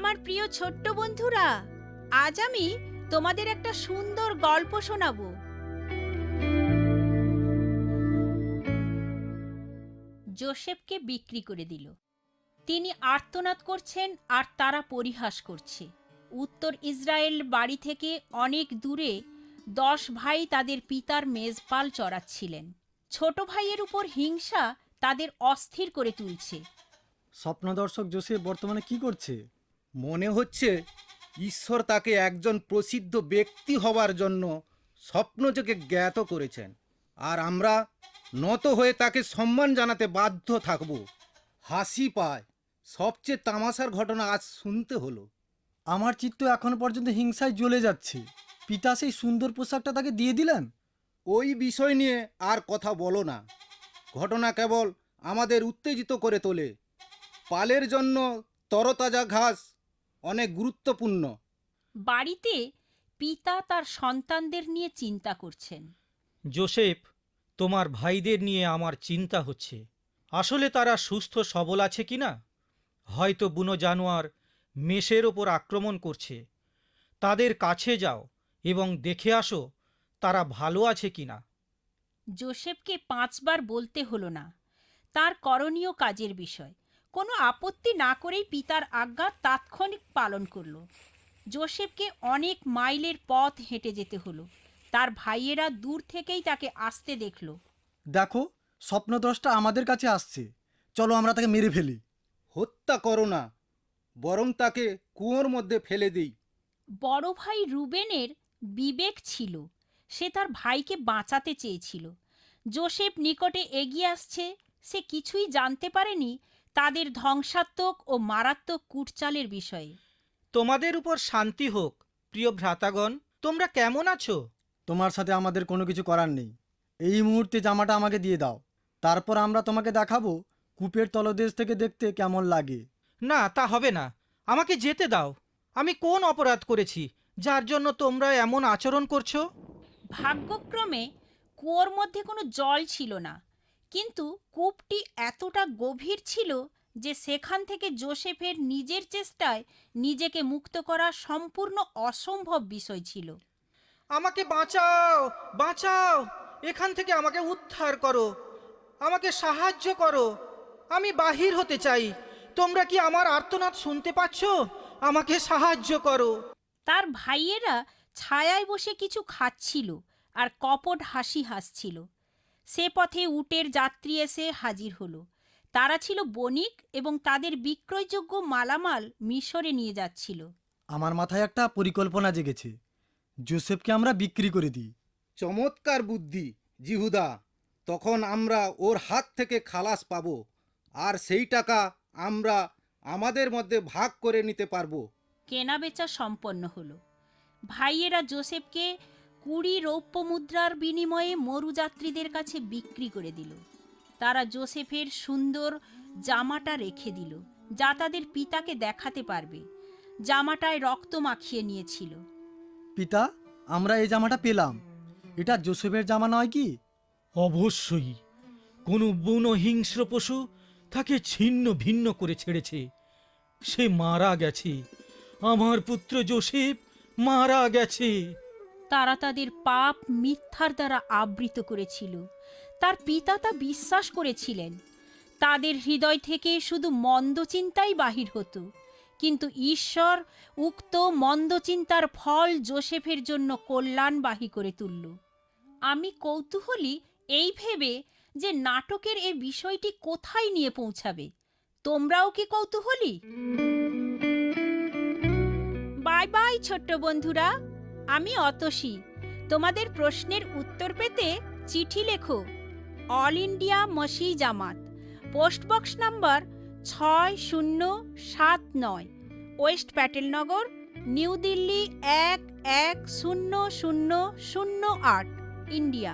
আমার প্রিয় ছোট্ট বন্ধুরা, আজ আমি তোমাদের একটা সুন্দর গল্প শোনাবো। যোসেফকে বিক্রি করে দিল। তিনি আর্তনাদ করছেন আর তারা পরিহাস করছে। উত্তর ইসরায়েল বাড়ি থেকে অনেক দূরে 10 ভাই তাদের পিতার মেজপাল চড়াচ্ছিলেন। ছোট ভাইয়ের উপর হিংসা তাদের অস্থির করে তুলছে। স্বপ্নদর্শক জোসেফ বর্তমানে কি করছে? মনে হচ্ছে ঈশ্বর তাকে একজন প্রসিদ্ধ ব্যক্তি হবার জন্য স্বপ্নযোগে জ্ঞাত করেছেন, আর আমরা নত হয়ে তাকে সম্মান জানাতে বাধ্য থাকব। হাসি পায়, সবচেয়ে তামাশার ঘটনা আজ শুনতে হলো। আমার চিত্ত এখন পর্যন্ত হিংসায় জ্বলে যাচ্ছে। পিতা সেই সুন্দর পোশাকটা তাকে দিয়ে দিলেন। ওই বিষয় নিয়ে আর কথা বলো না। ঘটনা কেবল আমাদের উত্তেজিত করে তোলে। পালের জন্য তরতাজা ঘাস অনেক গুরুত্বপূর্ণ। বাড়িতে পিতা তার সন্তানদের নিয়ে চিন্তা করছেন। জোসেফ, তোমার ভাইদের নিয়ে আমার চিন্তা হচ্ছে। আসলে তারা সুস্থ সবল আছে কিনা? হয়তো বুনো জানোয়ার মেষের ওপর আক্রমণ করছে। তাদের কাছে যাও এবং দেখে আসো তারা ভালো আছে কিনা। জোসেফকে 5 বার বলতে হলো না তার করণীয় কাজের বিষয়। কোনো আপত্তি না করেই পিতার আজ্ঞা তাৎক্ষণিক পালন করল। জোসেফকে অনেক মাইলের পথ হেঁটে যেতে হলো। তার ভাইয়েরা দূর থেকেই তাকে আসতে দেখল। দেখো, স্বপ্নদ্রষ্টা আমাদের কাছে আসছে। চলো আমরা তাকে মেরে ফেলি। হত্যা করো না, বরং তাকে কুয়োর মধ্যে ফেলে দিই। বড় ভাই রুবেনের বিবেক ছিল, সে তার ভাইকে বাঁচাতে চেয়েছিল। জোসেফ নিকটে এগিয়ে আসছে, সে কিছুই জানতে পারেনি তাদের ধ্বংসাত্মক ও মারাত্মক কুটচালের বিষয়ে। তোমাদের উপর শান্তি হোক। প্রিয় ভ্রাতাগণ, তোমরা কেমন আছো? তোমার সাথে আমাদের কোনো কিছু করার নেই। এই মুহূর্তে জামাটা আমাকে দিয়ে দাও, তারপর আমরা তোমাকে দেখাবো কূপের তলদেশ থেকে দেখতে কেমন লাগে। না, তা হবে না। আমাকে যেতে দাও। আমি কোন অপরাধ করেছি যার জন্য তোমরা এমন আচরণ করছো? ভাগ্যক্রমে কুয়োর মধ্যে কোনো জল ছিল না, কিন্তু কূপটি এতটা গভীর ছিল যে সেখান থেকে জোসেফের নিজের চেষ্টায় নিজেকে মুক্ত করা সম্পূর্ণ অসম্ভব বিষয় ছিল। আমাকে বাঁচাও, বাঁচাও! এখান থেকে আমাকে উদ্ধার করো, আমাকে সাহায্য করো। আমি বাহির হতে চাই। তোমরা কি আমার আর্তনাদ শুনতে পাচ্ছ? আমাকে সাহায্য করো। তার ভাইয়েরা ছায়ায় বসে কিছু খাচ্ছিল আর কপট হাসি হাসছিল। সে পথে উটের যাত্রী এসে হাজির হলো। তারা ছিল বণিক এবং তাদের বিক্রয়যোগ্য মালামাল মিশরে নিয়ে যাচ্ছিল। আমার মাথায় একটা পরিকল্পনা জেগেছে। জোসেফকে আমরা বিক্রি করে দিই। চমৎকার বুদ্ধি জিহুদা। তখন আমরা ওর হাত থেকে খালাস পাবো, আর সেই টাকা আমরা আমাদের মধ্যে ভাগ করে নিতে পারবো। কেনাবেচা সম্পন্ন হলো। ভাইয়েরা জোসেফকে 20 রৌপ্য মুদ্রার বিনিময়ে মরুযাত্রীদের কাছে বিক্রি করে দিল। তারা জোসেফের সুন্দর জামাটা রেখে দিল, যা তাদের পিতাকে দেখাতে পারবে। জামাটায় রক্ত মাখিয়ে নিয়েছিল। পিতা, আমরা এই জামাটা পেলাম। এটা জোসেফের জামা নয় কি? অবশ্যই। কোনো বুনো হিংস্র পশু তাকে ছিন্ন ভিন্ন করে ছেড়েছে। সে মারা গেছে। আমার পুত্র জোসেফ মারা গেছে। তারা তাদের পাপ মিথ্যার দ্বারা আবৃত করেছিল। তার পিতা তা বিশ্বাস করেছিলেন। তাদের হৃদয় থেকে শুধু মন্দ চিন্তাই বাহির হতো, কিন্তু ঈশ্বর উক্ত মন্দ চিন্তার ফল জোসেফের জন্য কল্যাণবাহী করে তুলল। আমি কৌতূহলী এই ভেবে যে নাটকের এই বিষয়টি কোথায় নিয়ে পৌঁছাবে। তোমরাও কি কৌতূহলী? বাই বাই ছোট্ট বন্ধুরা, আমি অতসী। তোমাদের প্রশ্নের উত্তর পেতে চিঠি লেখো। All India Masih Jamaat, post box number 6079, west Patelnagar, new Delhi 110008, India.